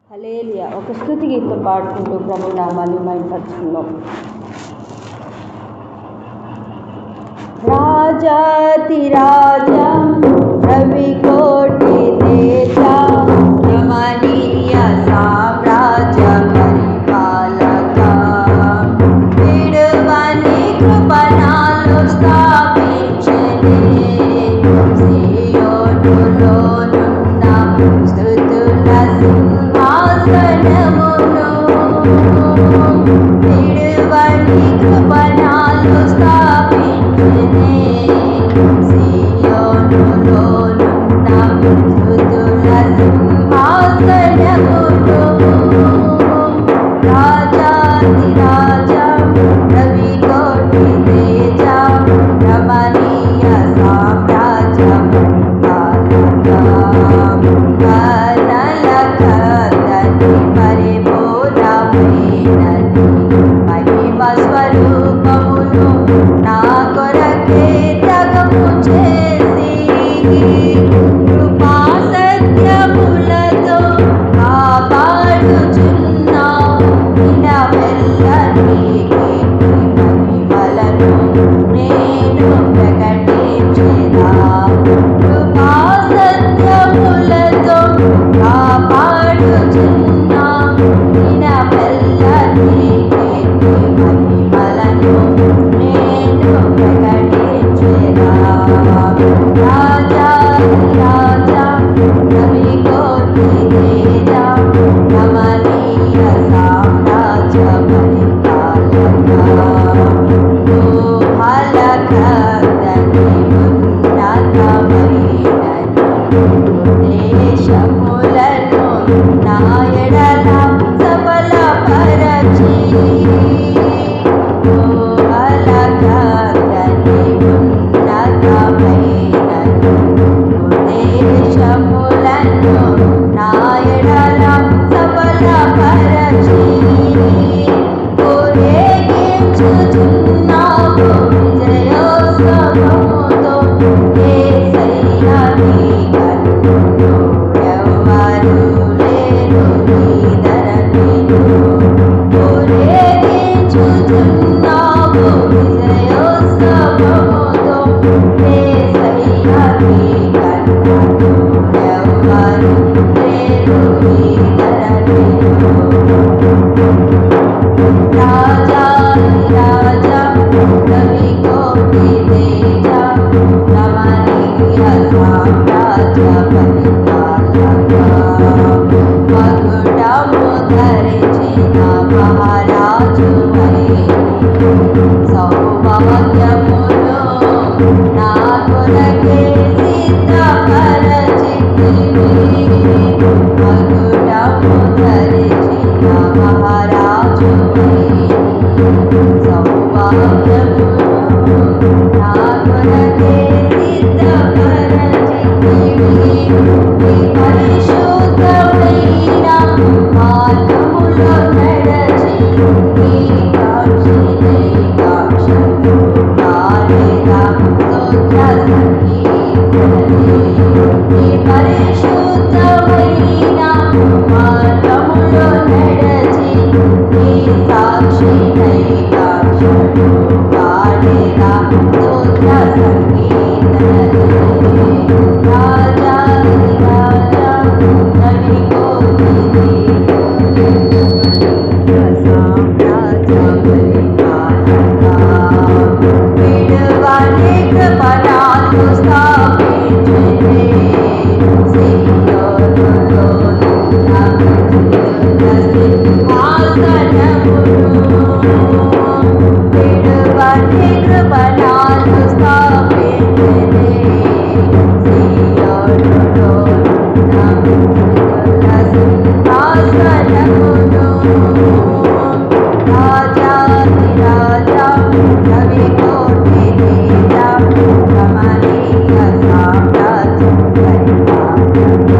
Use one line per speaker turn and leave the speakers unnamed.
హల్లెలూయా. ఒక స్తుతి గీతం పాడుకుంటూ ప్రభు నామాన్ని మహిమపరచుకుందాం. రాజాతిరాజం రవికోటి తేజ రమణీయ సామ్రాజ్య పరిపాలక విడువని కృపణాలు స్థాపించనే సియోనులోనున్న స్తుతుల సింహాసనమును విడువని కృపణాలు స్థాపించనే సియోనులోనున్న స్తుతుల సింహాసనమును రాజాధిరాజ రవికోటి తేజ రమణీయ సామ్రాజ్య పరిపాలక కనలకదని పరిపూర్ణమైనది మహిమ స్వరూపమును నా కొరకే త్యాగము చేసి కృపా సత్యములతో కాపాడుచున్నావు నినవెల్లని మహిమలను నేను ప్రకటించెదా కృపా సత్యములతో కాపాడుచున్నావు నినవెల్లని మహిమలను నేను ప్రకటించెదా రాజాధిరాజ రవికోటి తేజ రమణీయ సామ్రాజ్య పరిపాలక ఊహలకందని ఉన్నతమైనది దేశములను నా ఎడల సఫలపరచి ఊహలకందని ఉన్నతమైనది దేశములను నా ఎడల సఫలపరచి ఊరేగించుచున్నావు విజయోత్సవముతో యేసయ్యా నీకన్ను ఎవ్వరు లేరు ఈ ధరణిలో ఊరేగించుచున్నావు విజయోత్సవముతో యేసయ్యా నీకన్ను ఎవ్వరు లేరు ఈ ధరణిలో రాజాధిరాజ రవికోటి తేజ రమణీయ సామ్రాజ్య పరిపాలక మకుటము ధరించిన మహారాజువై సౌభాగ్యమును నా కొరకే సిద్ధపరచితివి మకుటము ధరించిన మహారాజువై సౌభాగ్యమును నా కొరకే సిద్ధపరచితివి నీ పరిశుద్ధమైన మార్గములో నడచి నీ కాంక్షతో పాడేదా స్తోత్ర సంగీతమే నీ పరిశుద్ధమైన మార్గములో నడచి నీ సాక్షినై కాంక్షతో పాడేదా స్తోత్ర సంగీతమే రాజాధిరాజ రవికోటి సామ్రాజ్య పరిపాలక విడువని కృపణాలు స్థాపించనే సియోనులోనున్న స్తుతుల సింహాసనమును విడువని కృపణాలు స్థాపించనే సియోనులోనున్న స్తుతుల సింహాసనమును రాజాధిరాజ రవికోటి తేజ రమణీయ సామ్రాజ్య పరిపాలక